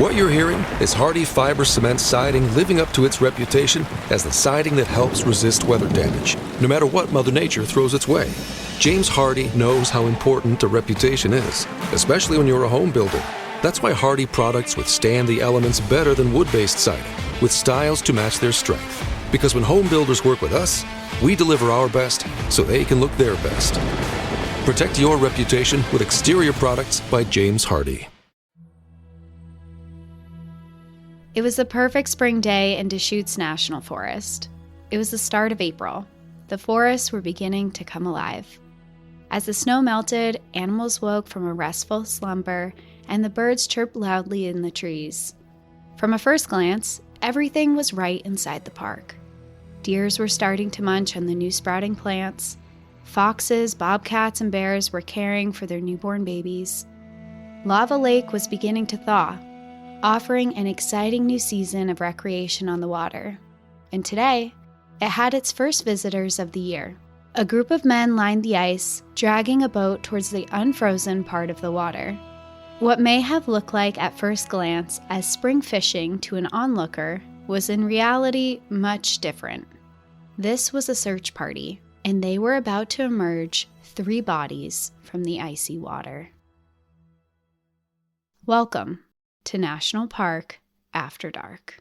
What you're hearing is Hardie fiber cement siding living up to its reputation as the siding that helps resist weather damage, no matter what Mother Nature throws its way. James Hardie knows how important a reputation is, especially when you're a home builder. That's why Hardie products withstand the elements better than wood-based siding, with styles to match their strength. Because when home builders work with us, we deliver our best so they can look their best. Protect your reputation with exterior products by James Hardie. It was the perfect spring day in Deschutes National Forest. It was the start of April. The forests were beginning to come alive. As the snow melted, animals woke from a restful slumber, and the birds chirped loudly in the trees. From a first glance, everything was right inside the park. Deers were starting to munch on the new sprouting plants. Foxes, bobcats, and bears were caring for their newborn babies. Lava Lake was beginning to thaw, offering an exciting new season of recreation on the water. And today, it had its first visitors of the year. A group of men lined the ice, dragging a boat towards the unfrozen part of the water. What may have looked like at first glance as spring fishing to an onlooker was in reality much different. This was a search party, and they were about to emerge 3 bodies from the icy water. Welcome to National Park After Dark.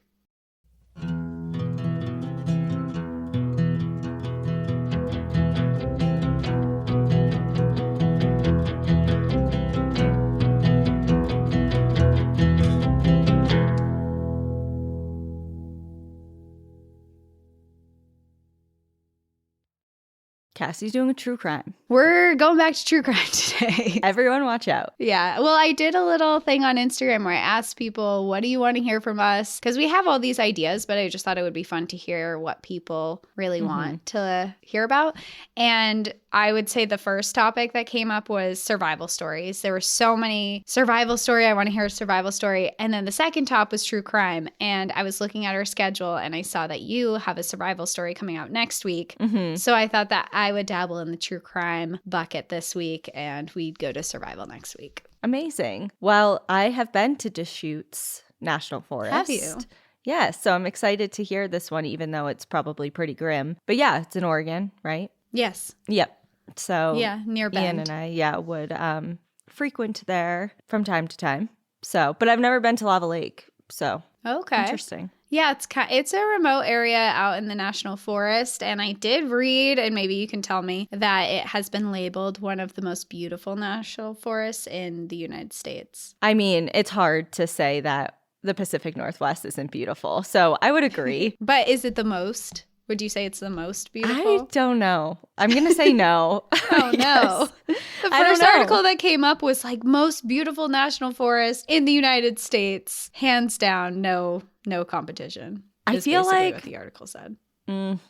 Cassie's doing a true crime. We're going back to true crime today. Everyone watch out. Yeah. Well, I did a little thing on Instagram where I asked people, what do you want to hear from us? Because we have all these ideas, but I just thought it would be fun to hear what people really want to hear about. And I would say the first topic that came up was survival stories. There were so many survival story. I want to hear a survival story. And then the second top was true crime. And I was looking at our schedule and I saw that you have a survival story coming out next week. So I thought that I would dabble in the true crime bucket this week and we'd go to survival next week. Amazing. Well, I have been to Deschutes National Forest. Have you? Yeah, so I'm excited to hear this one, even though it's probably pretty grim. But yeah, it's in Oregon, right? Yes. Yep. So yeah, near Bend. Ian and I, would frequent there from time to time. So, but I've never been to Lava Lake. So okay, interesting. Yeah, it's a remote area out in the National Forest, and I did read, and maybe you can tell me, that it has been labeled one of the most beautiful national forests in the United States. I mean, it's hard to say that the Pacific Northwest isn't beautiful, so I would agree. But is it the most? Would you say it's the most beautiful? I don't know. I'm going to say no. Oh, no. The first article that came up was like most beautiful national forest in the United States. Hands down, no competition. I feel like what the article said.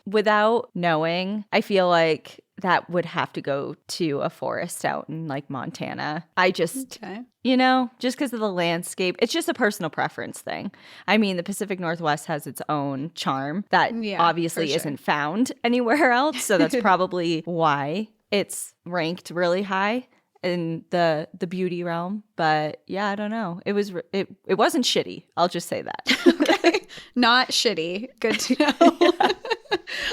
Without knowing, I feel like that would have to go to a forest out in like Montana. I just, just because of the landscape, it's just a personal preference thing. I mean, the Pacific Northwest has its own charm that obviously isn't found anywhere else. So that's probably why it's ranked really high in the beauty realm. But yeah, I don't know. It wasn't shitty. I'll just say that. Okay. Not shitty. Good to know.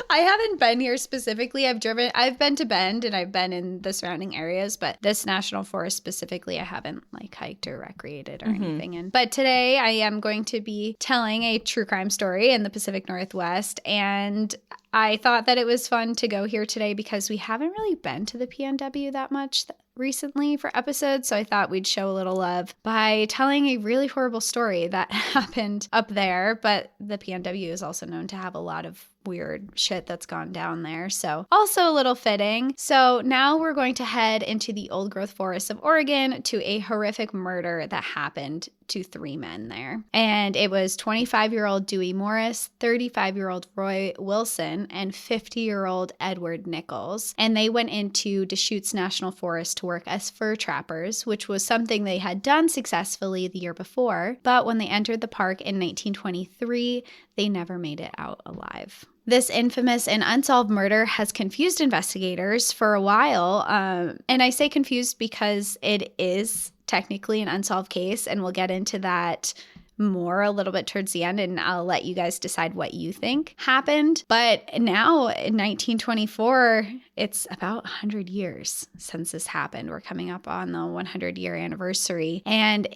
I haven't been here specifically. I've been to Bend and I've been in the surrounding areas, but this national forest specifically, I haven't like hiked or recreated or anything in. But today I am going to be telling a true crime story in the Pacific Northwest, and I thought that it was fun to go here today because we haven't really been to the PNW that much recently for episodes, so I thought we'd show a little love by telling a really horrible story that happened up there. But the PNW is also known to have a lot of weird shit that's gone down there, so also a little fitting. So now we're going to head into the old growth forests of Oregon to a horrific murder that happened to 3 men there. And it was 25-year-old Dewey Morris, 35-year-old Roy Wilson, and 50-year-old Edward Nichols. And they went into Deschutes National Forest to work as fur trappers, which was something they had done successfully the year before. But when they entered the park in 1923, they never made it out alive. This infamous and unsolved murder has confused investigators for a while. And I say confused because it is technically an unsolved case, and we'll get into that more a little bit towards the end, and I'll let you guys decide what you think happened. But now in 1924, it's about 100 years since this happened. We're coming up on the 100-year anniversary, and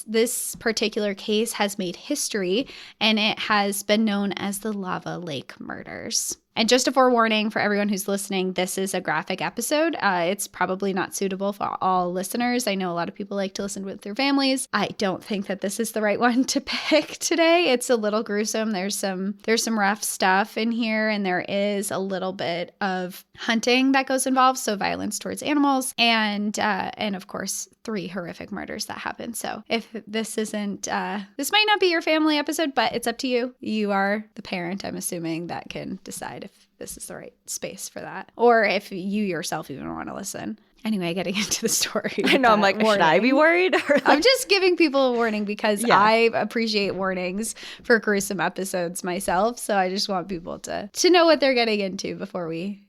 this particular case has made history, and it has been known as the Lava Lake murders. And just a forewarning for everyone who's listening, this is a graphic episode. It's probably not suitable for all listeners. I know a lot of people like to listen with their families. I don't think that this is the right one to pick today. It's a little gruesome. There's some rough stuff in here, and there is a little bit of hunting that goes involved, so violence towards animals, and of course 3 horrific murders that happen. So if this isn't, this might not be your family episode, but it's up to you. You are the parent, I'm assuming, that can decide if this is the right space for that, or if you yourself even want to listen. Anyway, getting into the story. I know, I'm like, should I be worried? I'm just giving people a warning because I appreciate warnings for gruesome episodes myself. So I just want people to know what they're getting into before we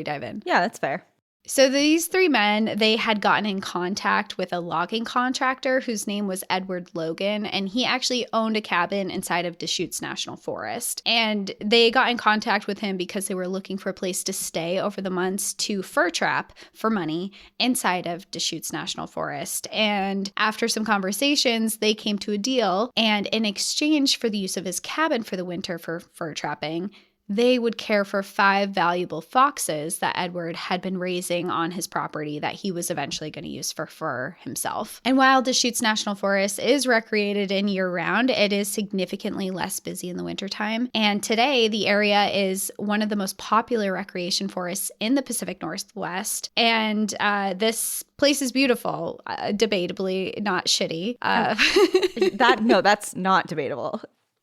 dive in. Yeah, that's fair. So these 3 men, they had gotten in contact with a logging contractor whose name was Edward Logan, and he actually owned a cabin inside of Deschutes National Forest. And they got in contact with him because they were looking for a place to stay over the months to fur trap for money inside of Deschutes National Forest. And after some conversations, they came to a deal, and in exchange for the use of his cabin for the winter for fur trapping, they would care for 5 valuable foxes that Edward had been raising on his property that he was eventually going to use for fur himself. And while Deschutes National Forest is recreated in year-round, it is significantly less busy in the wintertime. And today, the area is one of the most popular recreation forests in the Pacific Northwest. And this place is beautiful, debatably not shitty. That's not debatable.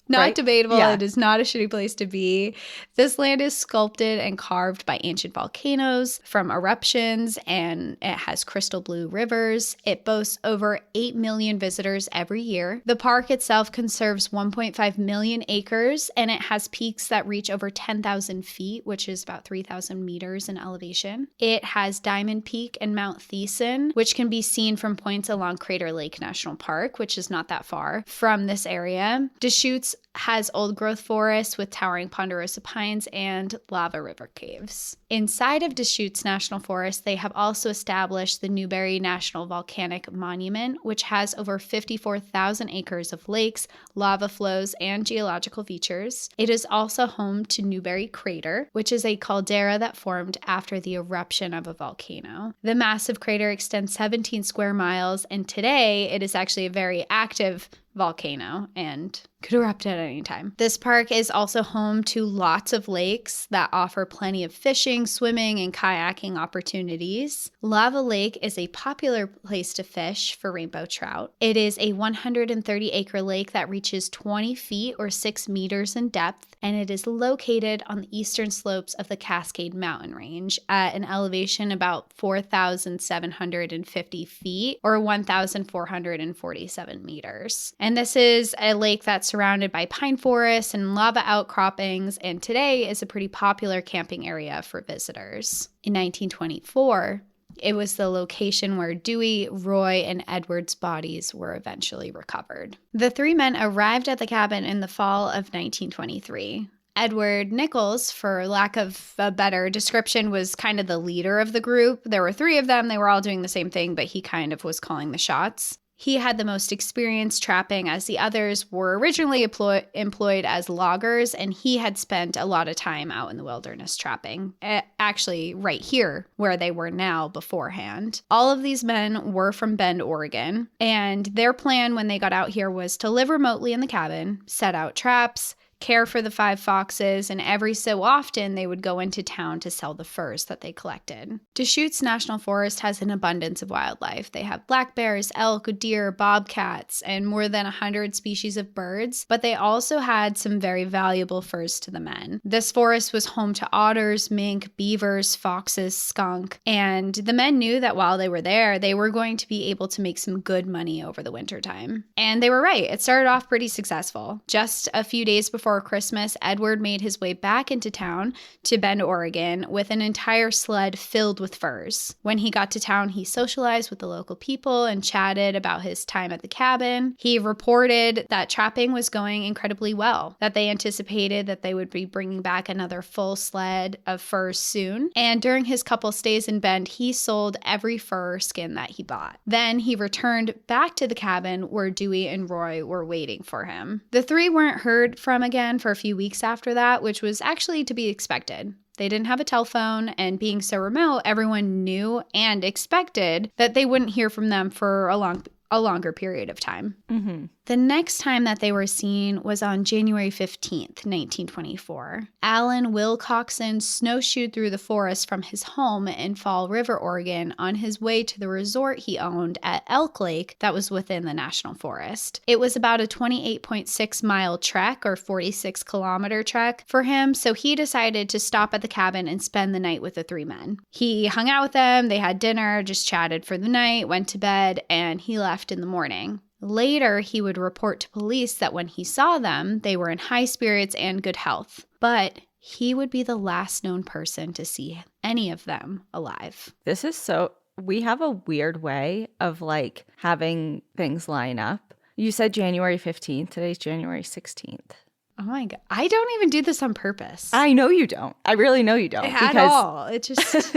Not right? debatable. Yeah. It is not a shitty place to be. This land is sculpted and carved by ancient volcanoes from eruptions, and it has crystal blue rivers. It boasts over 8 million visitors every year. The park itself conserves 1.5 million acres, and it has peaks that reach over 10,000 feet, which is about 3,000 meters in elevation. It has Diamond Peak and Mount Thiessen, which can be seen from points along Crater Lake National Park, which is not that far from this area. Deschutes has old-growth forests with towering ponderosa pines and lava river caves. Inside of Deschutes National Forest, they have also established the Newberry National Volcanic Monument, which has over 54,000 acres of lakes, lava flows, and geological features. It is also home to Newberry Crater, which is a caldera that formed after the eruption of a volcano. The massive crater extends 17 square miles, and today it is actually a very active volcano and could erupt at any time. This park is also home to lots of lakes that offer plenty of fishing, swimming, and kayaking opportunities. Lava Lake is a popular place to fish for rainbow trout. It is a 130-acre lake that reaches 20 feet or 6 meters in depth, and it is located on the eastern slopes of the Cascade Mountain Range at an elevation about 4,750 feet or 1,447 meters. And this is a lake that's surrounded by pine forests and lava outcroppings, and today is a pretty popular camping area for visitors. In 1924, it was the location where Dewey, Roy, and Edward's bodies were eventually recovered. The 3 men arrived at the cabin in the fall of 1923. Edward Nichols, for lack of a better description, was kind of the leader of the group. There were 3 of them. They were all doing the same thing, but he kind of was calling the shots. He had the most experience trapping, as the others were originally employed as loggers, and he had spent a lot of time out in the wilderness trapping, actually right here where they were now beforehand. All of these men were from Bend, Oregon, and their plan when they got out here was to live remotely in the cabin, set out traps, care for the 5 foxes, and every so often they would go into town to sell the furs that they collected. Deschutes National Forest has an abundance of wildlife. They have black bears, elk, deer, bobcats, and more than 100 species of birds, but they also had some very valuable furs to the men. This forest was home to otters, mink, beavers, foxes, skunk, and the men knew that while they were there, they were going to be able to make some good money over the wintertime. And they were right. It started off pretty successful. Just a few days before before Christmas, Edward made his way back into town to Bend, Oregon, with an entire sled filled with furs. When he got to town, he socialized with the local people and chatted about his time at the cabin. He reported that trapping was going incredibly well, that they anticipated that they would be bringing back another full sled of furs soon. And during his couple stays in Bend, he sold every fur skin that he bought. Then he returned back to the cabin where Dewey and Roy were waiting for him. The three weren't heard from again for a few weeks after that, which was actually to be expected. They didn't have a telephone, and being so remote, everyone knew and expected that they wouldn't hear from them for a longer period of time. Mm-hmm. The next time that they were seen was on January 15th, 1924. Alan Wilcoxon snowshoed through the forest from his home in Fall River, Oregon, on his way to the resort he owned at Elk Lake that was within the National Forest. It was about a 28.6-mile trek or 46-kilometer trek for him, so he decided to stop at the cabin and spend the night with the three men. He hung out with them, they had dinner, just chatted for the night, went to bed, and he left in the morning. Later, he would report to police that when he saw them, they were in high spirits and good health. But he would be the last known person to see any of them alive. This is so... We have a weird way of like having things line up. You said January 15th. Today's January 16th. Oh my God. I don't even do this on purpose. I know you don't. I really know you don't. At all. It just...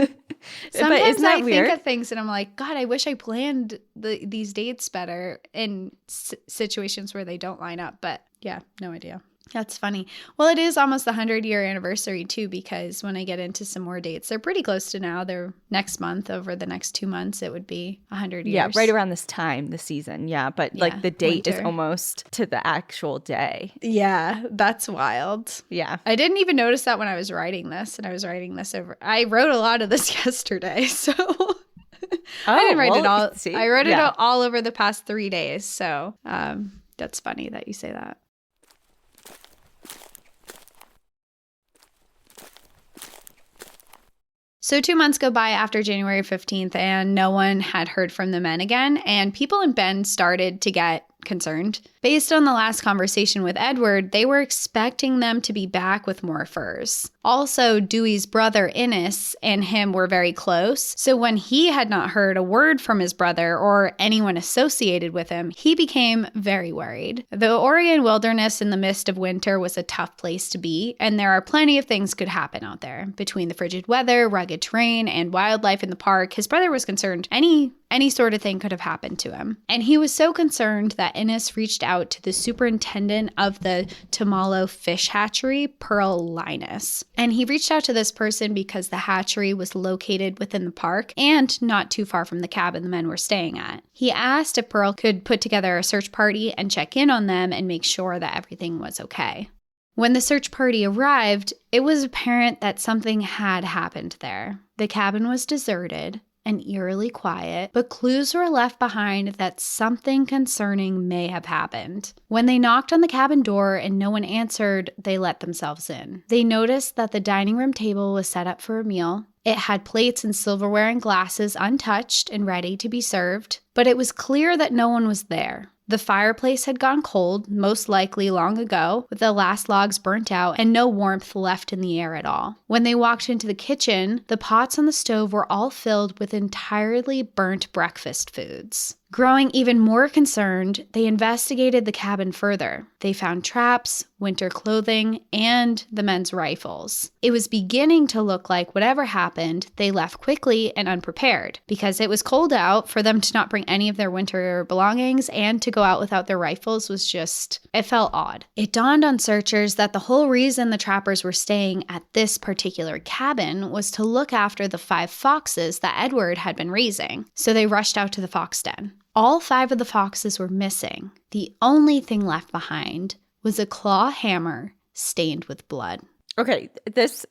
Sometimes I think of things and I'm like, God, I wish I planned these dates better in situations where they don't line up. But yeah, no idea. That's funny. Well, it is almost the 100-year anniversary too, because when I get into some more dates, they're pretty close to now. They're next month, over the next 2 months, it would be 100 years. Yeah, right around this time, the season. Yeah, but like the date is almost to the actual day. Yeah, that's wild. Yeah. I didn't even notice that when I was writing this, and I was writing this I wrote a lot of this yesterday, so... I didn't write it all. See? I wrote it all over the past 3 days, so that's funny that you say that. So 2 months go by after January 15th, and no one had heard from the men again, and people in Bend started to get concerned. Based on the last conversation with Edward, they were expecting them to be back with more furs. Also, Dewey's brother Innes and him were very close, so when he had not heard a word from his brother or anyone associated with him, he became very worried. The Oregon wilderness in the midst of winter was a tough place to be, and there are plenty of things could happen out there. Between the frigid weather, rugged terrain, and wildlife in the park, his brother was concerned any sort of thing could have happened to him. And he was so concerned that Innes reached out to the superintendent of the Tomalo fish hatchery, Pearl Linus. And he reached out to this person because the hatchery was located within the park and not too far from the cabin the men were staying at. He asked if Pearl could put together a search party and check in on them and make sure that everything was okay. When the search party arrived, it was apparent that something had happened there. The cabin was deserted and eerily quiet, but clues were left behind that something concerning may have happened. When they knocked on the cabin door and no one answered, they let themselves in. They noticed that the dining room table was set up for a meal. It had plates and silverware and glasses untouched and ready to be served, but it was clear that no one was there. The fireplace had gone cold, most likely long ago, with the last logs burnt out and no warmth left in the air at all. When they walked into the kitchen, the pots on the stove were all filled with entirely burnt breakfast foods. Growing even more concerned, they investigated the cabin further. They found traps, winter clothing, and the men's rifles. It was beginning to look like whatever happened, they left quickly and unprepared, because it was cold out. For them to not bring any of their winter belongings and to go out without their rifles was it felt odd. It dawned on searchers that the whole reason the trappers were staying at this particular cabin was to look after the 5 foxes that Edward had been raising. So they rushed out to the fox den. All 5 of the foxes were missing. The only thing left behind was a claw hammer stained with blood. Okay, this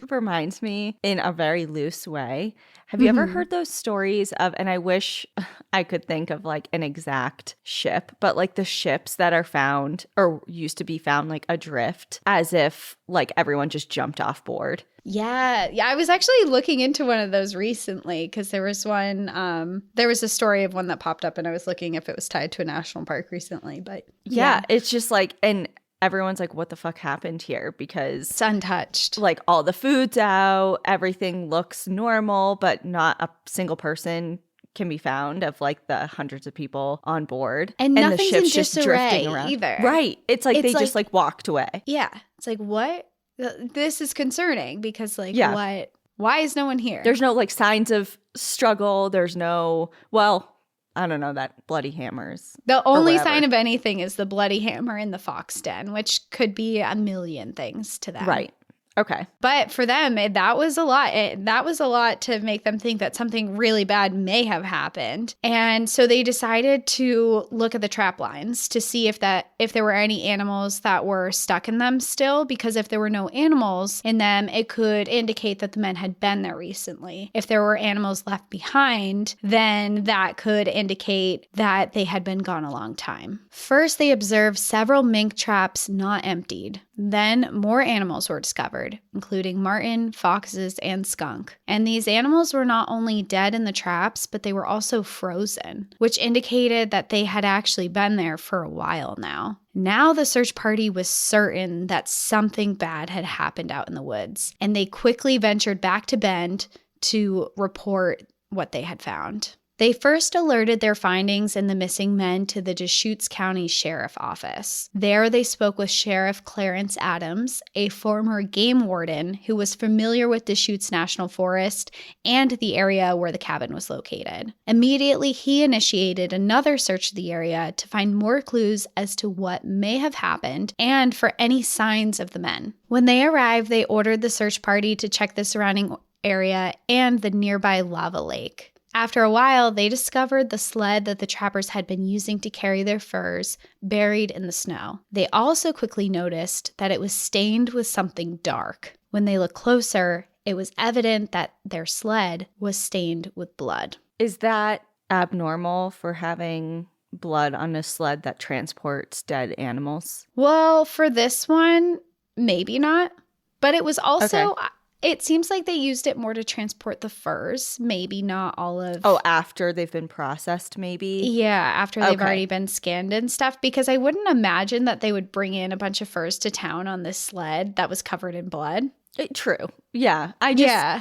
reminds me in a very loose way. Have you ever heard those stories of, and I wish I could think of like an exact ship, but like the ships that are found or used to be found like adrift as if like everyone just jumped off board? Yeah. I was actually looking into one of those recently because there was one, there was a story of one that popped up and I was looking if it was tied to a national park recently, but yeah. It's just like, and everyone's like, what the fuck happened here? Because it's untouched. Like all the food's out, everything looks normal, but not a single person can be found of like the hundreds of people on board. And the nothing's ship's in just drifting around. either. Right. It's like they just like walked away. Yeah. It's like, what? This is concerning because like, Yeah. why is no one here? There's no like signs of struggle. There's no, well, I don't know, that bloody hammers. The only sign of anything is the bloody hammer in the fox den, which could be a million things to them. Right. Okay. But for them, that was a lot. That was a lot to make them think that something really bad may have happened. And so they decided to look at the trap lines to see if there were any animals that were stuck in them still, because if there were no animals in them, it could indicate that the men had been there recently. If there were animals left behind, then that could indicate that they had been gone a long time. First, they observed several mink traps not emptied. Then more animals were discovered, including marten, foxes, and skunk. And these animals were not only dead in the traps, but they were also frozen, which indicated that they had actually been there for a while now. Now the search party was certain that something bad had happened out in the woods, and they quickly ventured back to Bend to report what they had found. They first alerted their findings and the missing men to the Deschutes County Sheriff Office. There they spoke with Sheriff Clarence Adams, a former game warden who was familiar with Deschutes National Forest and the area where the cabin was located. Immediately, he initiated another search of the area to find more clues as to what may have happened and for any signs of the men. When they arrived, they ordered the search party to check the surrounding area and the nearby lava lake. After a while, they discovered the sled that the trappers had been using to carry their furs buried in the snow. They also quickly noticed that it was stained with something dark. When they looked closer, it was evident that their sled was stained with blood. Is that abnormal for having blood on a sled that transports dead animals? Well, for this one, maybe not. But it was also... Okay. It seems like they used it more to transport the furs, maybe not all of... Oh, after they've been processed, maybe? Yeah, after they've already been scanned and stuff, because I wouldn't imagine that they would bring in a bunch of furs to town on this sled that was covered in blood. True. Yeah.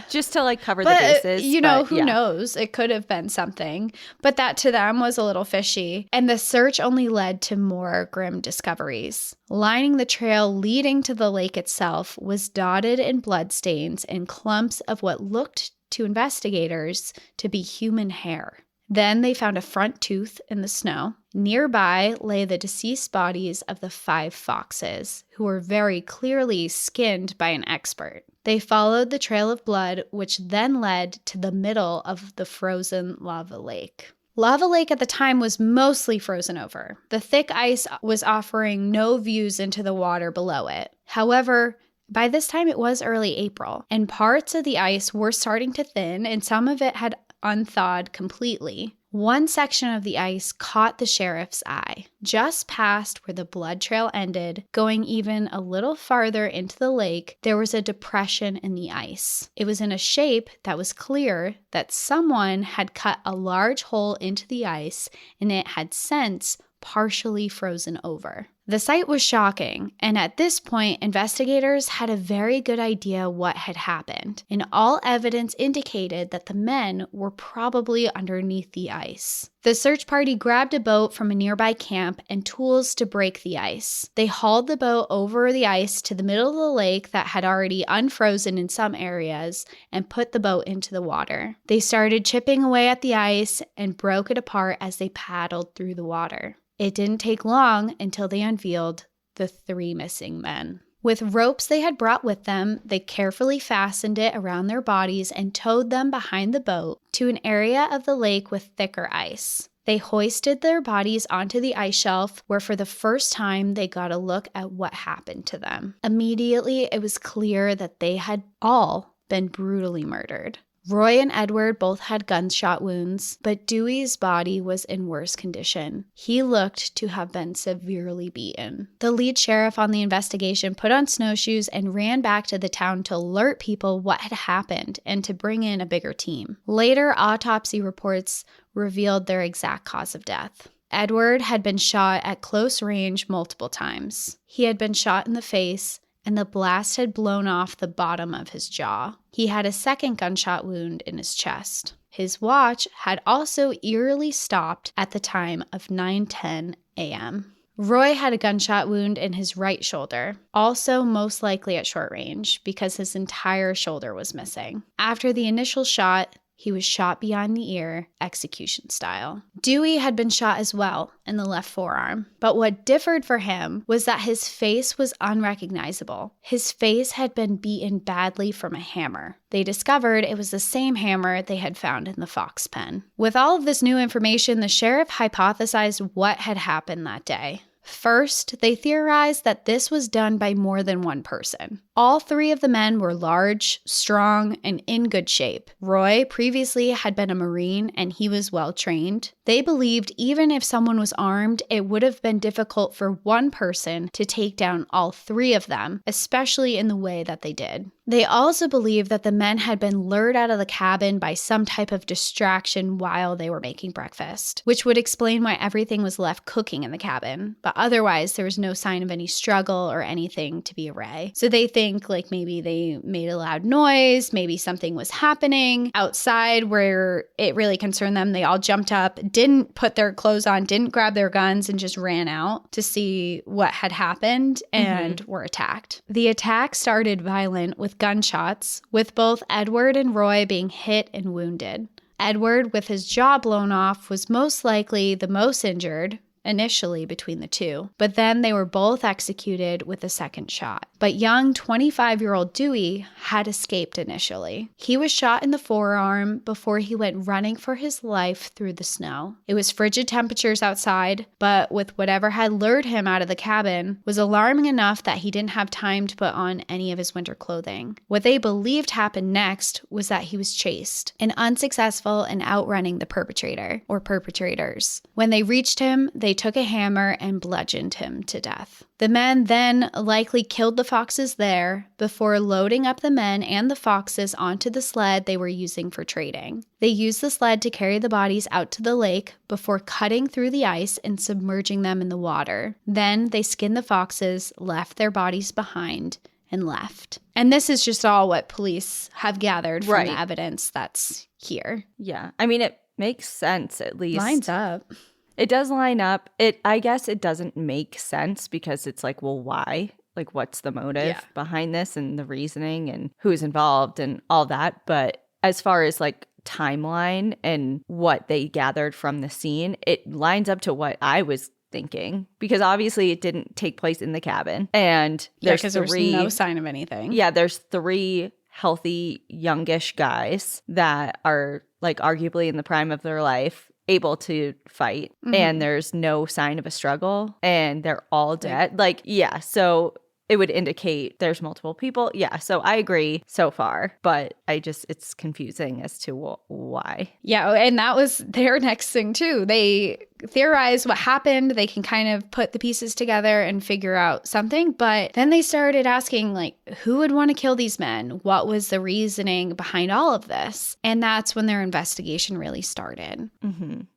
Just to like cover the bases. Who knows? It could have been something. But that to them was a little fishy. And the search only led to more grim discoveries. Lining the trail leading to the lake itself was dotted in bloodstains and clumps of what looked to investigators to be human hair. Then they found a front tooth in the snow. Nearby lay the deceased bodies of the 5 foxes, who were very clearly skinned by an expert. They followed the trail of blood, which then led to the middle of the frozen lava lake. Lava Lake at the time was mostly frozen over. The thick ice was offering no views into the water below it. However, by this time it was early April, and parts of the ice were starting to thin, and some of it had unthawed completely. One section of the ice caught the sheriff's eye. Just past where the blood trail ended, going even a little farther into the lake, there was a depression in the ice. It was in a shape that was clear that someone had cut a large hole into the ice, and it had since partially frozen over. The sight was shocking, and at this point, investigators had a very good idea what had happened, and all evidence indicated that the men were probably underneath the ice. The search party grabbed a boat from a nearby camp and tools to break the ice. They hauled the boat over the ice to the middle of the lake that had already unfrozen in some areas and put the boat into the water. They started chipping away at the ice and broke it apart as they paddled through the water. It didn't take long until they unveiled the 3 missing men. With ropes they had brought with them, they carefully fastened it around their bodies and towed them behind the boat to an area of the lake with thicker ice. They hoisted their bodies onto the ice shelf, where for the first time they got a look at what happened to them. Immediately, it was clear that they had all been brutally murdered. Roy and Edward both had gunshot wounds, but Dewey's body was in worse condition. He looked to have been severely beaten. The lead sheriff on the investigation put on snowshoes and ran back to the town to alert people what had happened and to bring in a bigger team. Later, autopsy reports revealed their exact cause of death. Edward had been shot at close range multiple times. He had been shot in the face, and the blast had blown off the bottom of his jaw. He had a second gunshot wound in his chest. His watch had also eerily stopped at the time of 9:10 a.m. Roy had a gunshot wound in his right shoulder, also most likely at short range because his entire shoulder was missing. After the initial shot, he was shot behind the ear, execution style. Dewey had been shot as well in the left forearm, but what differed for him was that his face was unrecognizable. His face had been beaten badly from a hammer. They discovered it was the same hammer they had found in the fox pen. With all of this new information, the sheriff hypothesized what had happened that day. First, they theorized that this was done by more than one person. All three of the men were large, strong, and in good shape. Roy previously had been a Marine and he was well trained. They believed even if someone was armed, it would have been difficult for one person to take down all three of them, especially in the way that they did. They also believed that the men had been lured out of the cabin by some type of distraction while they were making breakfast, which would explain why everything was left cooking in the cabin. But otherwise, there was no sign of any struggle or anything to be array. So they think like maybe they made a loud noise, maybe something was happening outside where it really concerned them. They all jumped up, didn't put their clothes on, didn't grab their guns, and just ran out to see what had happened and were attacked. The attack started violent with gunshots, with both Edward and Roy being hit and wounded. Edward, with his jaw blown off, was most likely the most injured, initially between the two, but then they were both executed with a second shot. But young 25-year-old Dewey had escaped initially. He was shot in the forearm before he went running for his life through the snow. It was frigid temperatures outside, but with whatever had lured him out of the cabin was alarming enough that he didn't have time to put on any of his winter clothing. What they believed happened next was that he was chased and unsuccessful in outrunning the perpetrator or perpetrators. When they reached him, they took a hammer and bludgeoned him to death. The men then likely killed the foxes there before loading up the men and the foxes onto the sled they were using for trading. They used the sled to carry the bodies out to the lake before cutting through the ice and submerging them in the water. Then they skinned the foxes, left their bodies behind, and left. And this is just all what police have gathered from the evidence that's here. Yeah. I mean, it makes sense at least. Lines up. It does line up. I guess it doesn't make sense because it's like, well, why? Like, what's the motive behind this and the reasoning and who's involved and all that. But as far as like timeline and what they gathered from the scene, it lines up to what I was thinking, because obviously it didn't take place in the cabin. And there's because there was no sign of anything. Yeah, there's three healthy, youngish guys that are like arguably in the prime of their life, able to fight, and there's no sign of a struggle, and they're all dead. Like, yeah, so it would indicate there's multiple people. Yeah, so I agree so far, but it's confusing as to why. Yeah, and that was their next thing too. They theorized what happened. They can kind of put the pieces together and figure out something, but then they started asking, like, who would want to kill these men? What was the reasoning behind all of this? And that's when their investigation really started.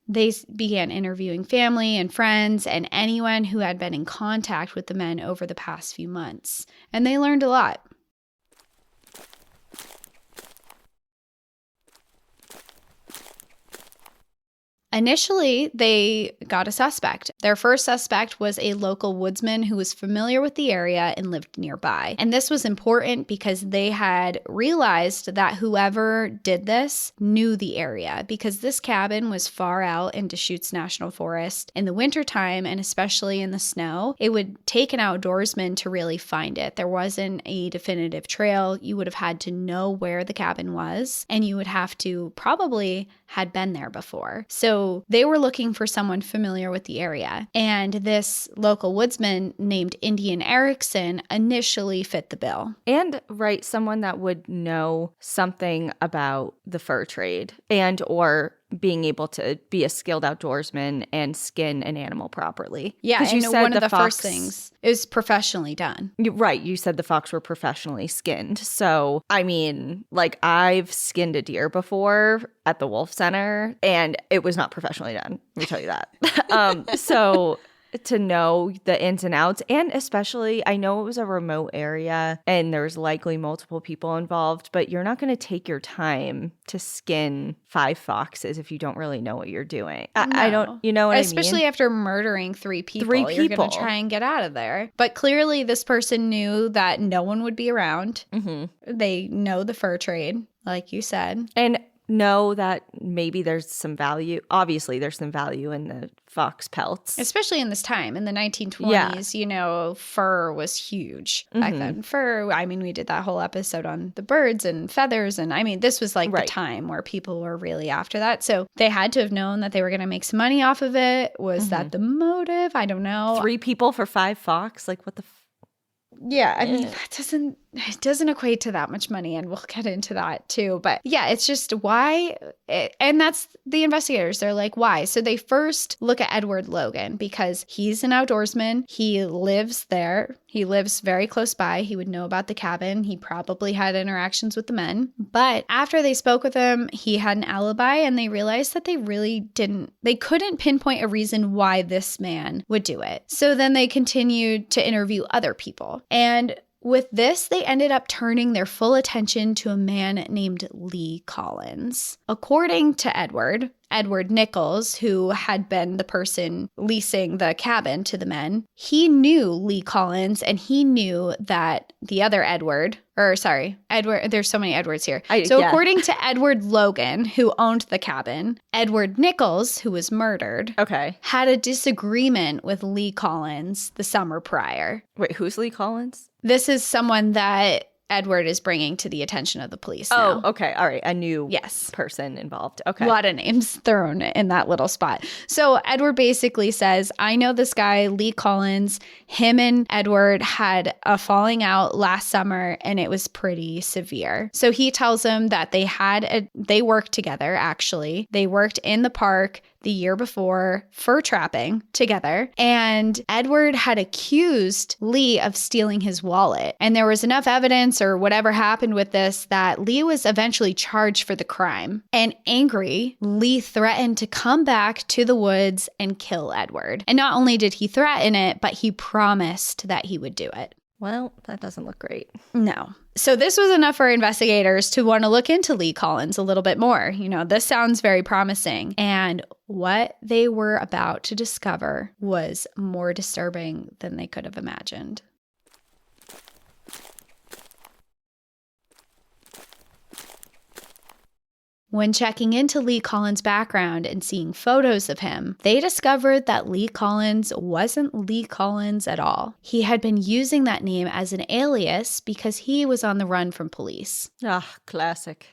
They began interviewing family and friends and anyone who had been in contact with the men over the past few months, and they learned a lot. Initially, they got a suspect. Their first suspect was a local woodsman who was familiar with the area and lived nearby. And this was important because they had realized that whoever did this knew the area, because this cabin was far out in Deschutes National Forest in the wintertime, and especially in the snow. It would take an outdoorsman to really find it. There wasn't a definitive trail. You would have had to know where the cabin was, and you would have to probably had been there before. So they were looking for someone familiar with the area. And this local woodsman named Indian Erickson initially fit the bill. And someone that would know something about the fur trade and or being able to be a skilled outdoorsman and skin an animal properly. Yeah, 'Cause and you said one of the fox, first things is professionally done. Right, you said the fox were professionally skinned. So, I mean, like I've skinned a deer before at the Wolf Center, and it was not professionally done. Let me tell you that. So to know the ins and outs, and especially I know it was a remote area and there's likely multiple people involved, but you're not going to take your time to skin 5 foxes if you don't really know what you're doing. I don't, you know what Especially I mean? after murdering 3 people. You're going to try and get out of there. But clearly this person knew that no one would be around. They know the fur trade, like you said. And know that maybe there's some value. Obviously, there's some value in the fox pelts. Especially in this time, in the 1920s, you know, fur was huge back then. Fur, I mean, we did that whole episode on the birds and feathers. And I mean, this was like the time where people were really after that. So they had to have known that they were going to make some money off of it. Was that the motive? I don't know. 3 people for 5 fox? Like, what the yeah, I mean, it doesn't equate to that much money, and we'll get into that too. But yeah, it's just why, and that's the investigators. They're like, why? So they first look at Edward Logan because he's an outdoorsman. He lives there. He lives very close by. He would know about the cabin. He probably had interactions with the men. But after they spoke with him, he had an alibi, and they realized that they couldn't pinpoint a reason why this man would do it. So then they continued to interview other people. And with this, they ended up turning their full attention to a man named Lee Collins. According to Edward Nichols, who had been the person leasing the cabin to the men, he knew Lee Collins, and he knew that the other Edward, there's so many Edwards here. According to Edward Logan, who owned the cabin, Edward Nichols, who was murdered, had a disagreement with Lee Collins the summer prior. Wait, who's Lee Collins? This is someone that Edward is bringing to the attention of the police now. Oh, okay. All right. A new person involved. Okay. A lot of names thrown in that little spot. So Edward basically says, I know this guy, Lee Collins. Him and Edward had a falling out last summer, and it was pretty severe. So he tells him that they worked together, actually. They worked in the park the year before fur trapping together, and Edward had accused Lee of stealing his wallet. And there was enough evidence or whatever happened with this that Lee was eventually charged for the crime. And angry, Lee threatened to come back to the woods and kill Edward. And not only did he threaten it, but he promised that he would do it. Well, that doesn't look great. No. So this was enough for investigators to want to look into Lee Collins a little bit more. You know, this sounds very promising. And what they were about to discover was more disturbing than they could have imagined. When checking into Lee Collins' background and seeing photos of him, they discovered that Lee Collins wasn't Lee Collins at all. He had been using that name as an alias because he was on the run from police. Classic.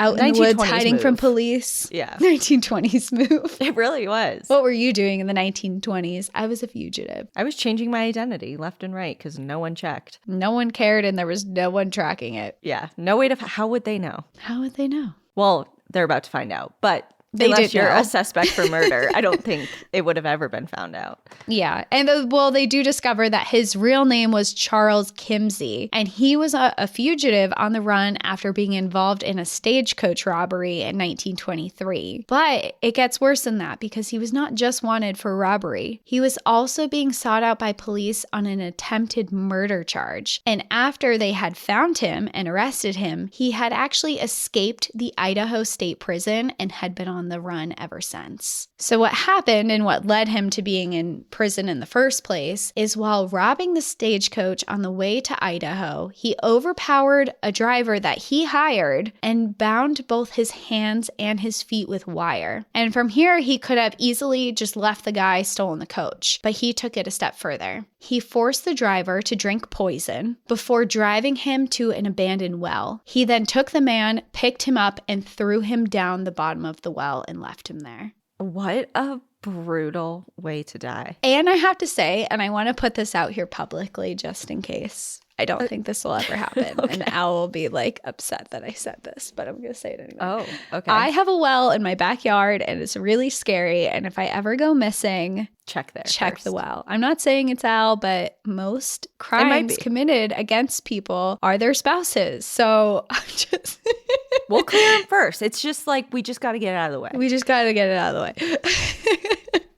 Out in the woods hiding from police. Yeah. 1920s move. It really was. What were you doing in the 1920s? I was a fugitive. I was changing my identity left and right because no one checked. No one cared, and there was no one tracking it. Yeah. No way to... How would they know? How would they know? Well, they're about to find out, but... Unless you're a suspect for murder, I don't think it would have ever been found out. Yeah. And they do discover that his real name was Charles Kimsey, and he was a fugitive on the run after being involved in a stagecoach robbery in 1923. But it gets worse than that because he was not just wanted for robbery. He was also being sought out by police on an attempted murder charge. And after they had found him and arrested him, he had actually escaped the Idaho State Prison and had been on the run ever since. So what happened and what led him to being in prison in the first place is while robbing the stagecoach on the way to Idaho, he overpowered a driver that he hired and bound both his hands and his feet with wire. And from here, he could have easily just left the guy stolen the coach, but he took it a step further. He forced the driver to drink poison before driving him to an abandoned well. He then took the man, picked him up, and threw him down the bottom of the well and left him there. What a brutal way to die. And I have to say, and I want to put this out here publicly just in case I don't think this will ever happen. Okay. And Al will be like upset that I said this, but I'm going to say it anyway. Oh, okay. I have a well in my backyard and it's really scary. And if I ever go missing, check first. The first. well. I'm not saying it's Al, but most crimes committed against people are their spouses. So I'm just... We'll clear them first. It's just like, we just got to get it out of the way. We just got to get it out of the way.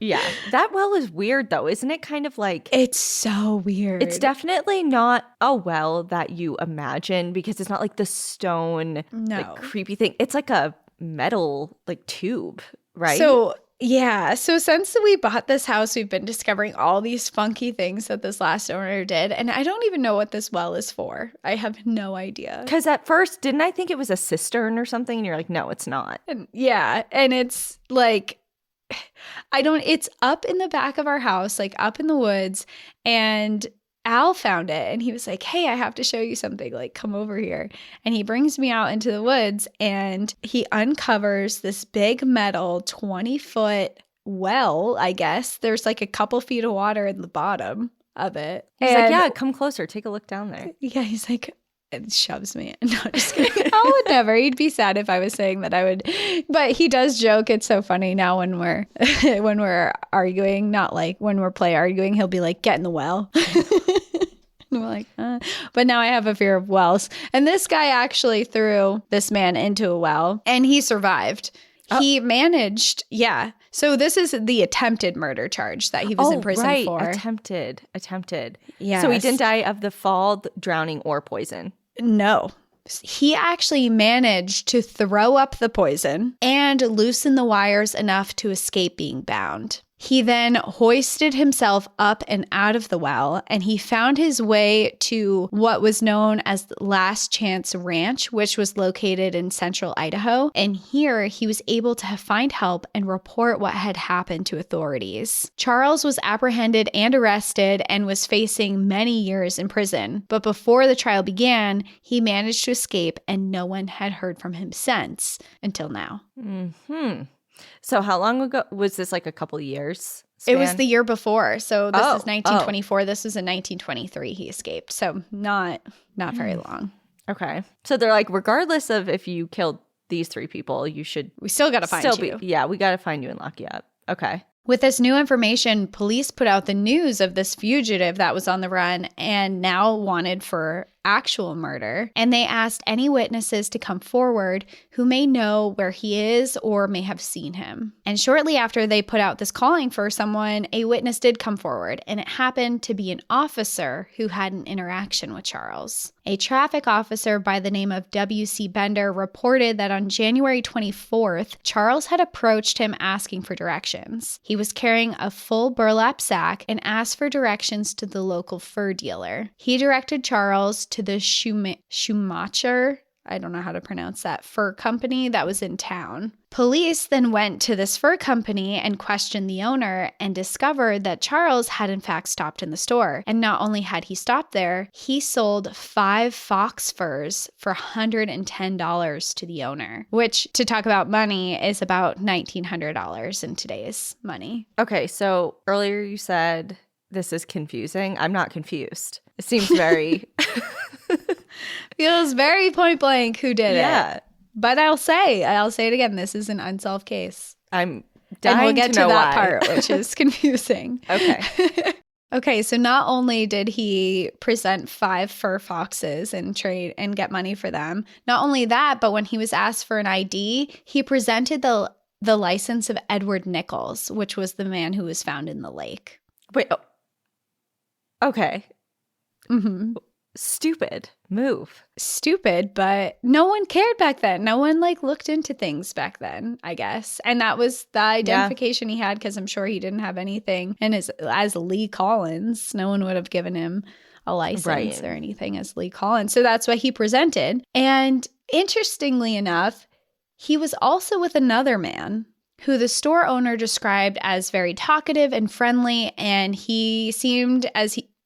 Yeah. That well is weird though. Isn't it kind of like... It's so weird. It's definitely not a well that you imagine because it's not like the stone, like creepy thing. It's like a metal like tube, right? So yeah. So since we bought this house, we've been discovering all these funky things that this last owner did. And I don't even know what this well is for. I have no idea. Because at first, didn't I think it was a cistern or something? And you're like, no, it's not. And yeah. And it's like, it's up in the back of our house, like up in the woods. And Al found it and he was like, hey, I have to show you something, like come over here. And he brings me out into the woods and he uncovers this big metal 20-foot well, I guess. There's like a couple feet of water in the bottom of it. He's like, yeah, come closer. Take a look down there. Yeah, he's like, it shoves me. No, just kidding. I would never. He'd be sad if I was saying that I would. But he does joke. It's so funny now when we're when we're arguing, not like when we're arguing, he'll be like, get in the well. And we're like, But now I have a fear of wells. And this guy actually threw this man into a well and he survived. He managed, So this is the attempted murder charge that he was in prison for. Attempted. Yeah. So he didn't die of the fall, drowning, or poison. No. He actually managed to throw up the poison and loosen the wires enough to escape being bound. He then hoisted himself up and out of the well, and he found his way to what was known as Last Chance Ranch, which was located in central Idaho. And here he was able to find help and report what had happened to authorities. Charles was apprehended and arrested and was facing many years in prison. But before the trial began, he managed to escape, and no one had heard from him since until now. So how long ago was this? Like a couple years span? It was the year before. So this is 1924. This was in 1923 he escaped. So not very long. Okay. So they're like, regardless of if you killed these three people, we still got to find you. Yeah, we got to find you and lock you up. Okay. With this new information, police put out the news of this fugitive that was on the run and now wanted for actual murder. And they asked any witnesses to come forward who may know where he is or may have seen him. And shortly after they put out this calling for someone, a witness did come forward, and it happened to be an officer who had an interaction with Charles. A traffic officer by the name of W.C. Bender reported that on January 24th, Charles had approached him asking for directions. He was carrying a full burlap sack and asked for directions to the local fur dealer. He directed Charles to the Schumacher, I don't know how to pronounce that, fur company that was in town. Police then went to this fur company and questioned the owner and discovered that Charles had in fact stopped in the store. And not only had he stopped there, he sold 5 fox furs for $110 to the owner, which, to talk about money, is about $1,900 in today's money. Okay, so earlier you said this is confusing. I'm not confused. It seems very... Feels very point blank who did it. But I'll say it again. This is an unsolved case. I'm dying and we'll get to know that why. part, which is confusing. Okay. Okay, so not only did he present 5 fur foxes and trade and get money for them, not only that, but when he was asked for an ID, he presented the license of Edward Nichols, which was the man who was found in the lake. Wait. Oh. Okay. Mm-hmm. Stupid move. Stupid, but no one cared back then. No one looked into things back then, I guess. And that was the identification he had, because I'm sure he didn't have anything. And as Lee Collins, no one would have given him a license or anything as Lee Collins. So that's what he presented. And interestingly enough, he was also with another man who the store owner described as very talkative and friendly. And he seemed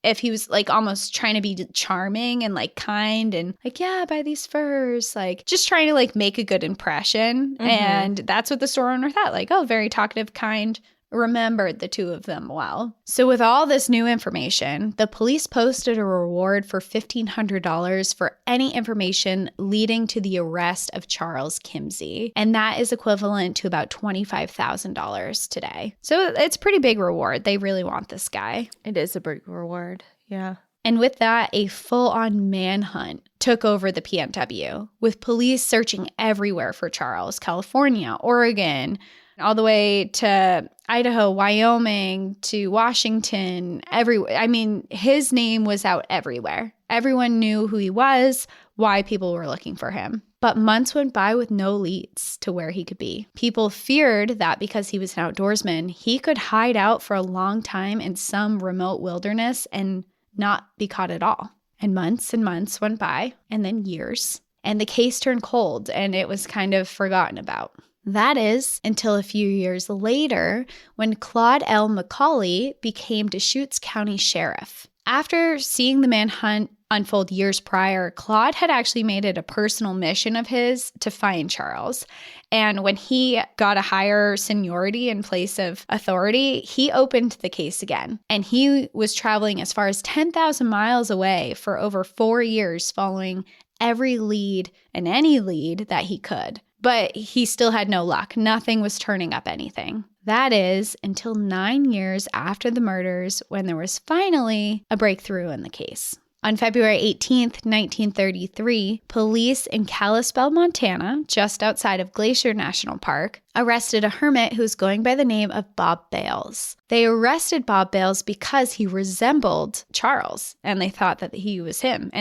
if he was almost trying to be charming and kind and yeah, buy these furs, just trying to make a good impression. Mm-hmm. And that's what the store owner thought, oh, very talkative, kind, remembered the two of them well. So with all this new information, the police posted a reward for $1,500 for any information leading to the arrest of Charles Kimsey. And that is equivalent to about $25,000 today. So it's a pretty big reward. They really want this guy. It is a big reward. Yeah. And with that, a full-on manhunt took over the PNW, with police searching everywhere for Charles, California, Oregon, all the way to Idaho, Wyoming, to Washington, everywhere. I mean, his name was out everywhere. Everyone knew who he was, why people were looking for him. But months went by with no leads to where he could be. People feared that because he was an outdoorsman, he could hide out for a long time in some remote wilderness and not be caught at all. And months went by, and then years. And the case turned cold, and it was kind of forgotten about. That is until a few years later when Claude L. McCauley became Deschutes County Sheriff. After seeing the manhunt unfold years prior, Claude had actually made it a personal mission of his to find Charles. And when he got a higher seniority in place of authority, he opened the case again. And he was traveling as far as 10,000 miles away for over 4 years, following every lead and any lead that he could. But he still had no luck. Nothing was turning up anything. That is until 9 years after the murders, when there was finally a breakthrough in the case. On February 18th, 1933, police in Kalispell, Montana, just outside of Glacier National Park, arrested a hermit who was going by the name of Bob Bales. They arrested Bob Bales because he resembled Charles, and they thought that he was him.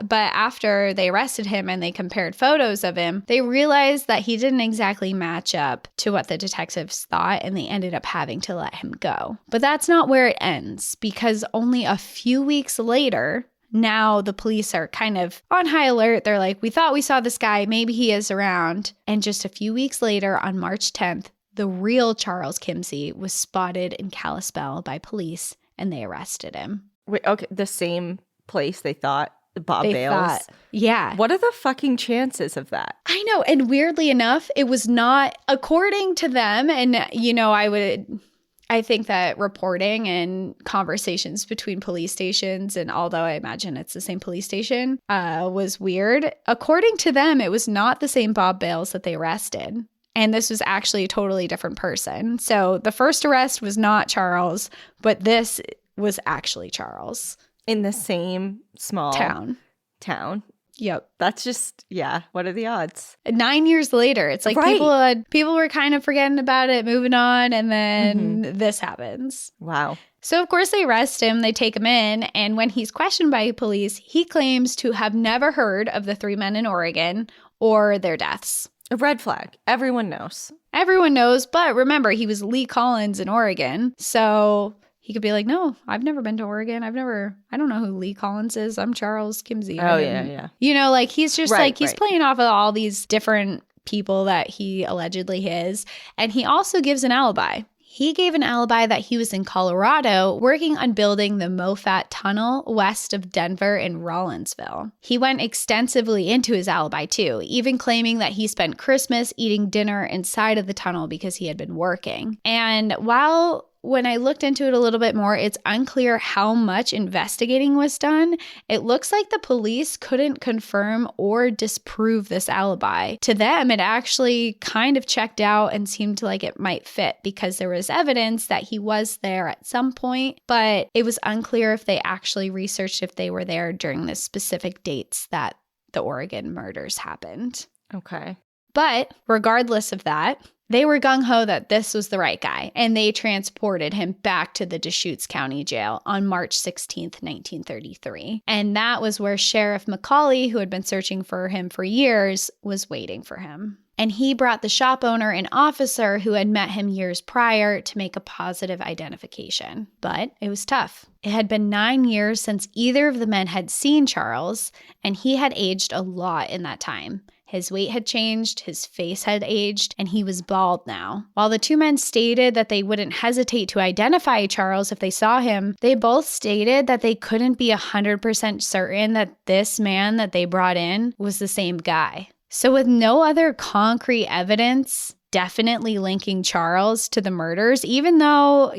But after they arrested him and they compared photos of him, they realized that he didn't exactly match up to what the detectives thought, and they ended up having to let him go. But that's not where it ends, because only a few weeks later, now the police are kind of on high alert. They're like, we thought we saw this guy. Maybe he is around. And just a few weeks later, on March 10th, the real Charles Kimsey was spotted in Kalispell by police, and they arrested him. Wait, okay, the same place they thought Bob Bales? Yeah. What are the fucking chances of that? I know. And weirdly enough, it was not, according to them, and, you know, I think that reporting and conversations between police stations, and although I imagine it's the same police station, was weird. According to them, it was not the same Bob Bales that they arrested. And this was actually a totally different person. So the first arrest was not Charles, but this was actually Charles. In the same small town. Yep. That's just, yeah. What are the odds? 9 years later, it's like people were kind of forgetting about it, moving on, and then this happens. Wow. So, of course, they arrest him, they take him in, and when he's questioned by police, he claims to have never heard of the 3 men in Oregon or their deaths. A red flag. Everyone knows. Everyone knows, but remember, he was Lee Collins in Oregon, so he could be like, no, I've never been to Oregon. I don't know who Lee Collins is. I'm Charles Kimsey. Oh, yeah. You know, like, he's just he's playing off of all these different people that he allegedly is. And he also gives an alibi. He gave an alibi that he was in Colorado working on building the Moffat Tunnel west of Denver in Rollinsville. He went extensively into his alibi too, even claiming that he spent Christmas eating dinner inside of the tunnel because he had been working. And when I looked into it a little bit more, it's unclear how much investigating was done. It looks like the police couldn't confirm or disprove this alibi. To them, it actually kind of checked out and seemed like it might fit because there was evidence that he was there at some point, but it was unclear if they actually researched if they were there during the specific dates that the Oregon murders happened. Okay. But regardless of that, they were gung-ho that this was the right guy, and they transported him back to the Deschutes County Jail on March 16th, 1933. And that was where Sheriff McCauley, who had been searching for him for years, was waiting for him. And he brought the shop owner and officer who had met him years prior to make a positive identification. But it was tough. It had been 9 years since either of the men had seen Charles, and he had aged a lot in that time. His weight had changed, his face had aged, and he was bald now. While the 2 men stated that they wouldn't hesitate to identify Charles if they saw him, they both stated that they couldn't be 100% certain that this man that they brought in was the same guy. So with no other concrete evidence, definitely linking Charles to the murders, even though,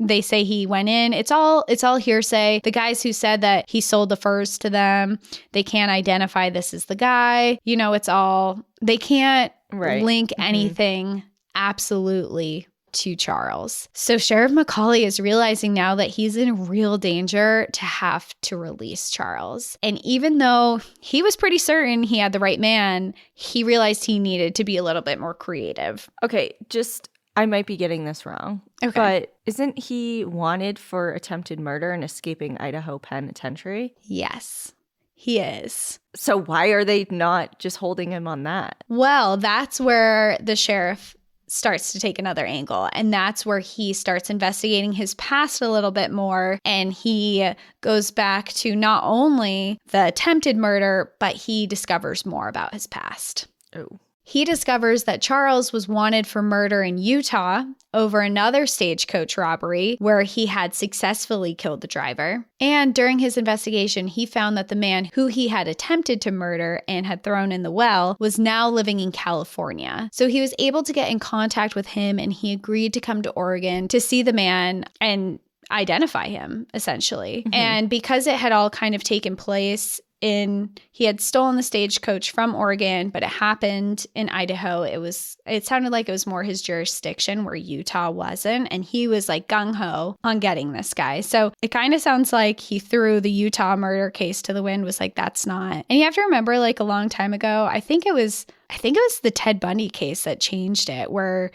they say he went in. It's all hearsay. The guys who said that he sold the furs to them, they can't identify this as the guy. They can't link anything absolutely to Charles. So Sheriff McCauley is realizing now that he's in real danger to have to release Charles. And even though he was pretty certain he had the right man, he realized he needed to be a little bit more creative. Okay, I might be getting this wrong. Okay. But isn't he wanted for attempted murder and escaping Idaho Penitentiary? Yes, he is. So why are they not just holding him on that? Well, that's where the sheriff starts to take another angle. And that's where he starts investigating his past a little bit more. And he goes back to not only the attempted murder, but he discovers more about his past. Oh. He discovers that Charles was wanted for murder in Utah over another stagecoach robbery where he had successfully killed the driver. And during his investigation, he found that the man who he had attempted to murder and had thrown in the well was now living in California. So he was able to get in contact with him, and he agreed to come to Oregon to see the man and identify him, essentially. Mm-hmm. And because it had all kind of taken place he had stolen the stagecoach from Oregon, but it happened in Idaho. It sounded like it was more his jurisdiction where Utah wasn't. And he was like gung-ho on getting this guy. So it kind of sounds like he threw the Utah murder case to the wind, was like, that's not. And you have to remember, like, a long time ago, I think it was the Ted Bundy case that changed it, where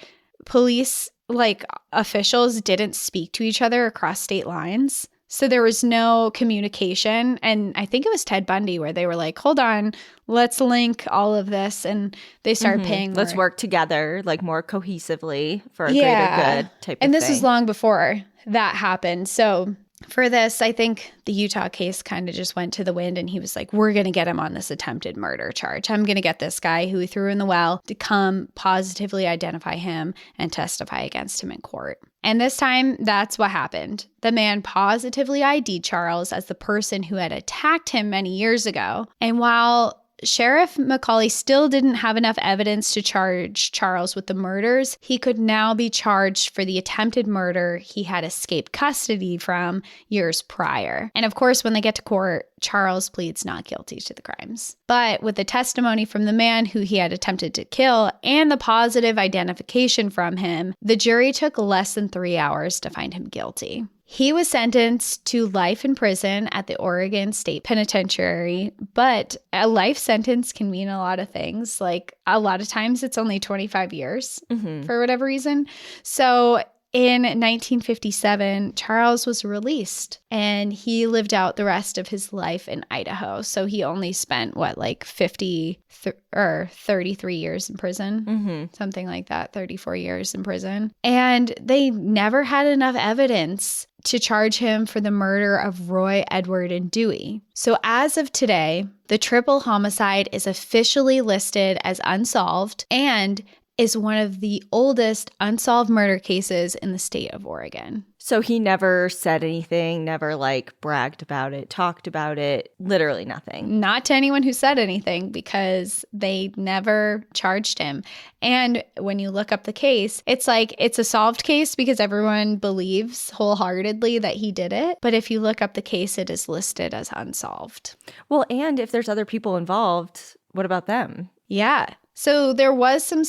police, like, officials didn't speak to each other across state lines. So there was no communication. And I think it was Ted Bundy where they were like, hold on, let's link all of this. And they started paying more. Let's work together, like, more cohesively for a greater good type of thing. And this was long before that happened. So for this, I think the Utah case kind of just went to the wind, and he was like, we're going to get him on this attempted murder charge. I'm going to get this guy who he threw in the well to come positively identify him and testify against him in court. And this time, that's what happened. The man positively ID'd Charles as the person who had attacked him many years ago. And while Sheriff McCauley still didn't have enough evidence to charge Charles with the murders, he could now be charged for the attempted murder he had escaped custody from years prior. And of course, when they get to court, Charles pleads not guilty to the crimes. But with the testimony from the man who he had attempted to kill and the positive identification from him, the jury took less than 3 hours to find him guilty. He was sentenced to life in prison at the Oregon State Penitentiary, but a life sentence can mean a lot of things. Like, a lot of times it's only 25 years for whatever reason. So in 1957, Charles was released, and he lived out the rest of his life in Idaho. So he only spent, 33 years in prison? Something like that, 34 years in prison. And they never had enough evidence to charge him for the murder of Roy, Edward, and Dewey. So as of today, the triple homicide is officially listed as unsolved and is one of the oldest unsolved murder cases in the state of Oregon. So he never said anything, never bragged about it, talked about it, literally nothing. Not to anyone who said anything, because they never charged him. And when you look up the case, it's a solved case because everyone believes wholeheartedly that he did it. But if you look up the case, it is listed as unsolved. Well, and if there's other people involved, what about them? Yeah. So there was some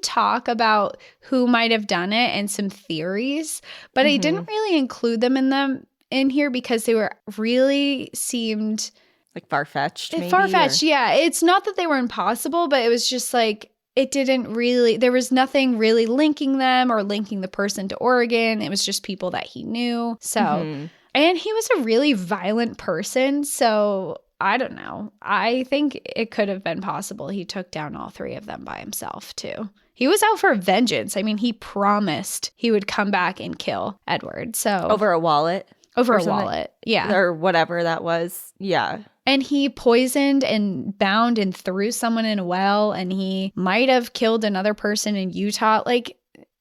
talk about who might have done it and some theories, but I didn't really include them in here because they were really seemed far-fetched. Maybe, far-fetched, yeah. It's not that they were impossible, but it was just there was nothing really linking them or linking the person to Oregon. It was just people that he knew. So, and he was a really violent person, so I don't know. I think it could have been possible he took down all three of them by himself, too. He was out for vengeance. I mean, he promised he would come back and kill Edward. So over a wallet? Over a wallet, yeah. Or whatever that was, yeah. And he poisoned and bound and threw someone in a well, and he might have killed another person in Utah.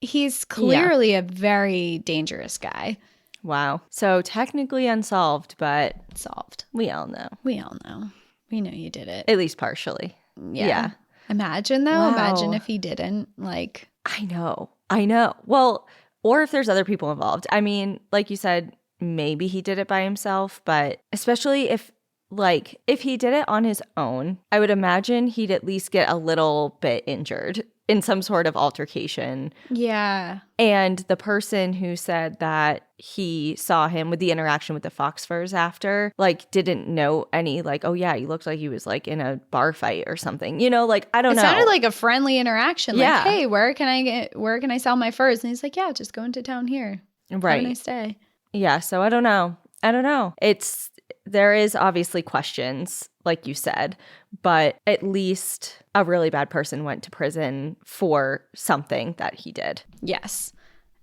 He's clearly a very dangerous guy. Wow. So technically unsolved, but solved. We all know. We all know. We know you did it. At least partially. Yeah. Imagine though. Wow. Imagine if he didn't. Like, I know. Well, or if there's other people involved. I mean, like you said, maybe he did it by himself, but especially if he did it on his own, I would imagine he'd at least get a little bit injured in some sort of altercation. yeah. And the person who said that he saw him with the interaction with the fox furs after, like, didn't know any, like, oh yeah, he looked like he was like in a bar fight or something, you know, like, I don't know. It sounded like a friendly interaction. Yeah. Like, hey, where can I sell my furs? And he's like, yeah, just go into town here. Right. Have a nice day. Yeah. So I don't know. There is obviously questions, like you said, but at least a really bad person went to prison for something that he did. Yes.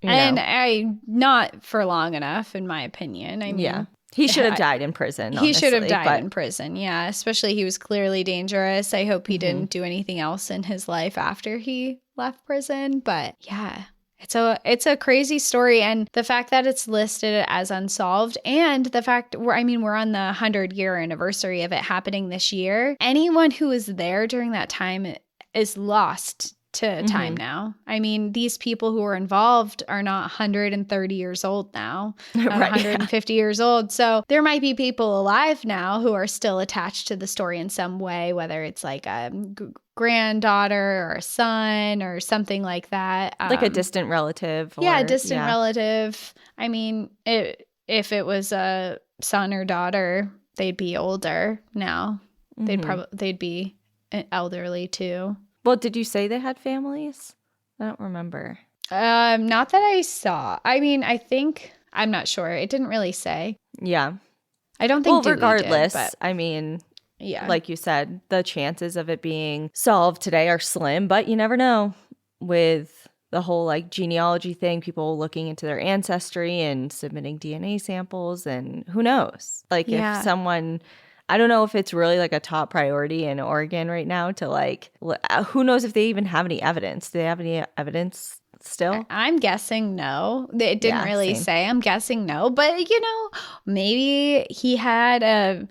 You And know? not for long enough, in my opinion. I mean, Yeah. He should have died in prison. He should have honestly, died but- in prison. Yeah. Especially he was clearly dangerous. I hope he didn't do anything else in his life after he left prison. But yeah. It's a crazy story, and the fact that it's listed as unsolved, and the fact we're on the 100-year anniversary of it happening this year. Anyone who was there during that time is lost to time now. I mean, these people who were involved are not 130 years old now, not Right, 150 years old. So there might be people alive now who are still attached to the story in some way, whether it's like a granddaughter or a son or something like that. Like a distant relative. A distant relative. I mean, if it was a son or daughter, they'd be older now. They'd be elderly too. Well, did you say they had families? I don't remember. Not that I saw. I mean, I'm not sure. It didn't really say. Yeah. I don't think. Well, Dewey regardless, did, but I mean, yeah, like you said, the chances of it being solved today are slim, but you never know with the whole like genealogy thing, people looking into their ancestry and submitting DNA samples, and who knows? Like if someone, I don't know if it's really like a top priority in Oregon right now to like, who knows if they even have any evidence? Do they have any evidence still? I'm guessing no. It didn't really same. say. I'm guessing no. But, maybe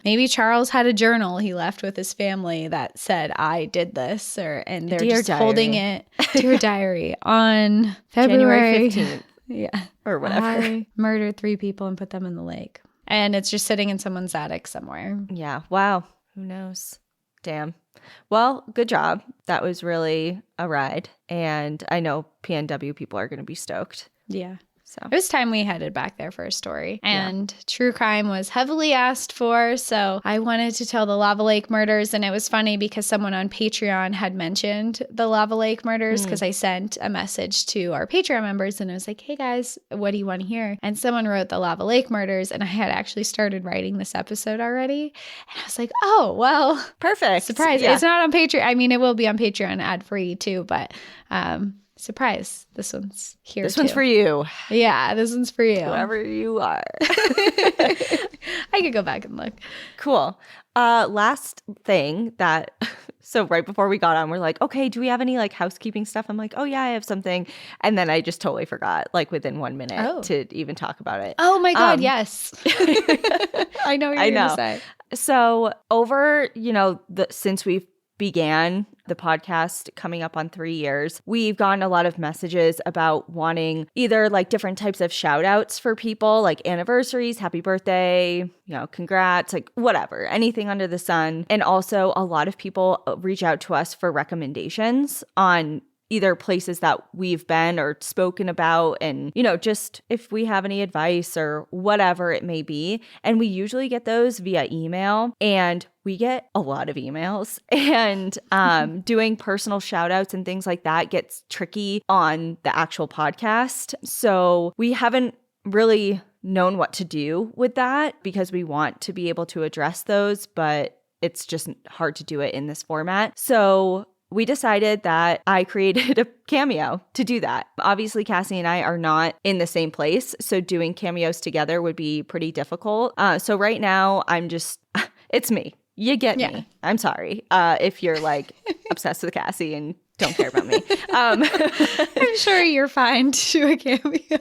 maybe Charles had a journal he left with his family that said, I did this, and they're Dear just diary. holding it. Dear diary on January February 15th. Yeah. Or whatever. I murdered 3 people and put them in the lake. And it's just sitting in someone's attic somewhere. Yeah. Wow. Who knows? Damn. Well, good job. That was really a ride. And I know PNW people are going to be stoked. Yeah. So It was time we headed back there for a story. And true crime was heavily asked for. So I wanted to tell the Lava Lake murders. And it was funny because someone on Patreon had mentioned the Lava Lake murders because I sent a message to our Patreon members and I was like, hey guys, what do you want to hear? And someone wrote the Lava Lake murders. And I had actually started writing this episode already. And I was like, oh, well. perfect. Surprise. Yeah. It's not on Patreon. I mean, it will be on Patreon ad free too, but surprise. This one's here. This one's for you. Yeah, this one's for you. Whoever you are. I could go back and look. Cool. Last thing so right before we got on, we're like, okay, do we have any like housekeeping stuff? I'm like, oh yeah, I have something. And then I just totally forgot like within 1 minute to even talk about it. Oh my God, yes. I know what you're going to say. So over, since we've began the podcast coming up on 3 years, we've gotten a lot of messages about wanting either like different types of shout outs for people, like anniversaries, happy birthday, congrats, like whatever, anything under the sun. And also a lot of people reach out to us for recommendations on either places that we've been or spoken about, and just if we have any advice or whatever it may be. And we usually get those via email, and we get a lot of emails, and doing personal shout outs and things like that gets tricky on the actual podcast. So we haven't really known what to do with that because we want to be able to address those, but it's just hard to do it in this format. So we decided that I created a cameo to do that. Obviously, Cassie and I are not in the same place, so doing cameos together would be pretty difficult. So right now, it's me. You get me. I'm sorry if you're like obsessed with Cassie and don't care about me. I'm sure you're fine to do a cameo.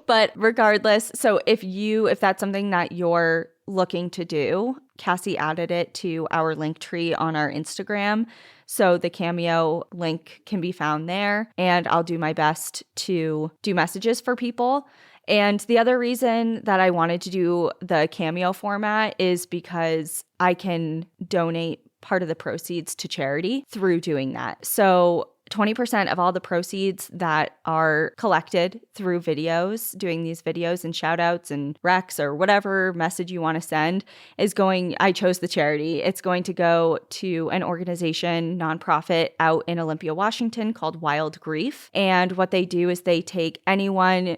But regardless, so if that's something that you're looking to do, Cassie added it to our link tree on our Instagram. So the Cameo link can be found there, and I'll do my best to do messages for people. And the other reason that I wanted to do the Cameo format is because I can donate part of the proceeds to charity through doing that. So 20% of all the proceeds that are collected through videos, doing these videos and shout outs and recs or whatever message you want to send is going, I chose the charity. It's going to go to an organization, nonprofit out in Olympia, Washington called Wild Grief. And what they do is they take anyone,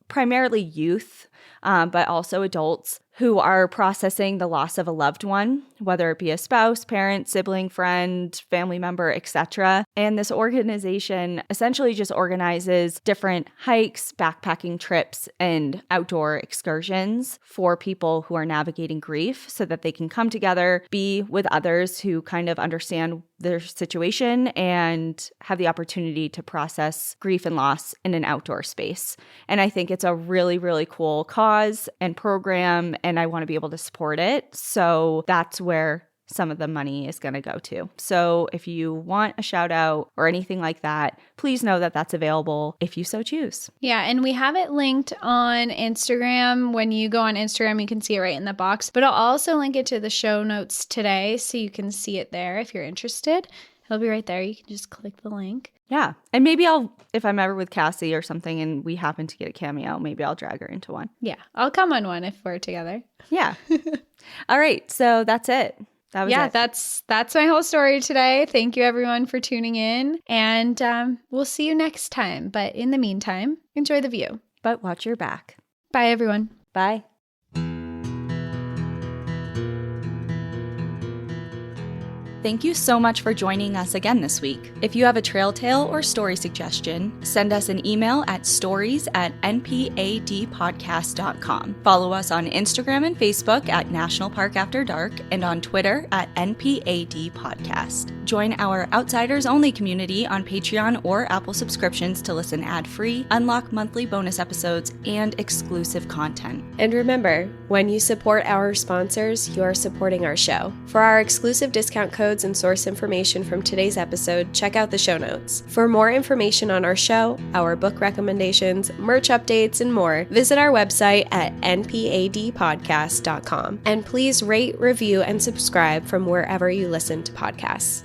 primarily youth, but also adults who are processing the loss of a loved one, whether it be a spouse, parent, sibling, friend, family member, etc. And this organization essentially just organizes different hikes, backpacking trips, and outdoor excursions for people who are navigating grief so that they can come together, be with others who kind of understand their situation and have the opportunity to process grief and loss in an outdoor space. And I think it's a really, really cool cause and program, and I want to be able to support it. So that's where some of the money is going to go to. So if you want a shout out or anything like that, please know that that's available if you so choose. Yeah, and we have it linked on Instagram. When you go on Instagram, you can see it right in the box. But I'll also link it to the show notes today so you can see it there if you're interested. It'll be right there. You can just click the link. Yeah. And maybe if I'm ever with Cassie or something and we happen to get a Cameo, maybe I'll drag her into one. Yeah, I'll come on one if we're together. Yeah. All right. So that's it. That was it. That's my whole story today. Thank you everyone for tuning in, and we'll see you next time. But in the meantime, enjoy the view. But watch your back. Bye everyone. Bye. Thank you so much for joining us again this week. If you have a trail tale or story suggestion, send us an email at stories@npadpodcast.com. Follow us on Instagram and Facebook at National Park After Dark and on Twitter at NPAD Podcast. Join our Outsiders Only community on Patreon or Apple subscriptions to listen ad-free, unlock monthly bonus episodes, and exclusive content. And remember, when you support our sponsors, you are supporting our show. For our exclusive discount codes and source information from today's episode, check out the show notes. For more information on our show, our book recommendations, merch updates, and more, visit our website at npadpodcast.com. And please rate, review, and subscribe from wherever you listen to podcasts.